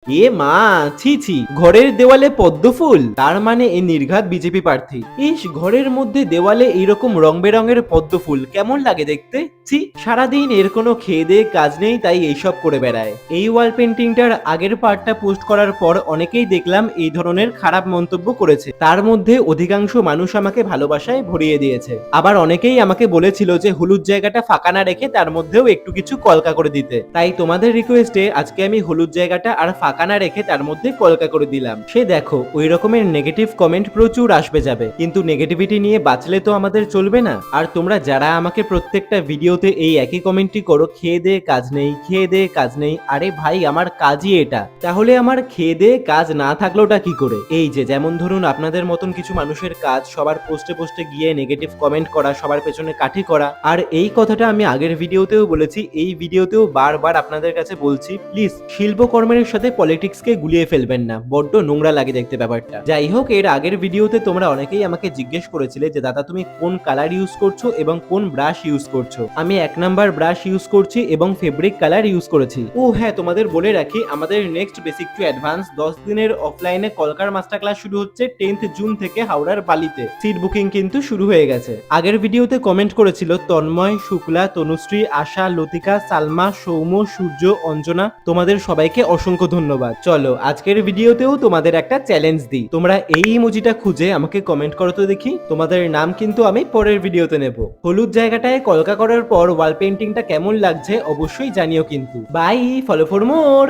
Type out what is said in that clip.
এ মা, ছি ছি, ঘরের দেওয়ালে পদ্ম ফুল, তার মানে এই নির্ঘাত বিজেপি প্রার্থী। ইস, ঘরের মধ্যে দেওয়ালে এইরকম রং বেরঙের পদ্ম ফুল কেমন লাগে দেখতে। ছি, সারাদিন এর কোনো খেয়ে দেয়ে কাজ নেই, তাই এইসব করে বেড়ায়। এই ওয়াল পেন্টিংটার আগের পার্টটা পোস্ট করার পর অনেকেই দেখলাম এই ধরনের খারাপ মন্তব্য করেছে, তার মধ্যে অধিকাংশ মানুষ আমাকে ভালোবাসায় ভরিয়ে দিয়েছে। আবার অনেকেই আমাকে বলেছিল যে হলুদ জায়গাটা ফাঁকা না রেখে তার মধ্যেও একটু কিছু কলকা করে দিতে, তাই তোমাদের রিকোয়েস্টে আজকে আমি হলুদ জায়গাটা আর ফাঁকা না রেখে তার মধ্যে কলকা করে দিলাম। সে দেখো, ওই রকমের নেগেটিভ কমেন্ট প্রচুর আসবে যাবে, কিন্তু নেগেটিভিটি নিয়ে বাঁচলে তো আমাদের চলবে না। আর তোমরা যারা আমাকে প্রত্যেকটা ভিডিওতে এই একই কমেন্টই করো, খেয়ে দে কাজ নেই, খেয়ে দে কাজ নেই, আরে ভাই আমার কাজই এটা, তাহলে আমার খেয়ে দে কাজ না থাকলোটা কি করে? এই যে যেমন ধরুন আপনাদের মতন কিছু মানুষের কাজ সবার পোস্টে পোস্টে গিয়ে নেগেটিভ কমেন্ট করা, সবার পেছনে কাঠি করা। আর এই কথাটা আমি আগের ভিডিওতেও বলেছি, এই ভিডিওতেও বারবার আপনাদের কাছে বলছি, প্লিজ শিল্পকর্মের সাথে পলিটিক্সকে গুলিয়ে ফেলবেন না, বড্ড নোংরা লাগে দেখতে ব্যাপারটা। যাই হোক, এর আগের ভিডিওতে তোমরা অনেকেই আমাকে জিজ্ঞেস করেছিলে যে দাদা তুমি কোন কালার ইউজ করছো এবং কোন ব্রাশ ইউজ করছো। আমি 1 নাম্বার ব্রাশ ইউজ করছি এবং ফেব্রিক কালার ইউজ করেছি। ও হ্যাঁ, তোমাদের বলে রাখি, আমাদের নেক্সট বেসিক টু অ্যাডভান্স 10 দিনের অফলাইনে কলকার মাস্টার ক্লাস শুরু হচ্ছে 10th জুন থেকে হাওড়ার বালিতে। সিট বুকিং কিন্তু শুরু হয়ে গেছে। আগের ভিডিওতে কমেন্ট করেছিল তন্ময়, শুক্লা, তনুশ্রী, আশা, লতিকা, সালমা, সৌম্য, সূর্য, অঞ্জনা, তোমাদের সবাইকে অসংখ্য ধন্যবাদ। চলো আজকের ভিডিওতেও তোমাদের একটা চ্যালেঞ্জ দিই, তোমরা এই ইমোজিটা খুঁজে আমাকে কমেন্ট করো তো দেখি, তোমাদের নাম কিন্তু আমি পরের ভিডিওতে নেব। হলুদ জায়গাটায় কলকা করার পর ওয়াল পেন্টিংটা কেমন লাগছে অবশ্যই জানিও কিন্তু। Bye, follow for more.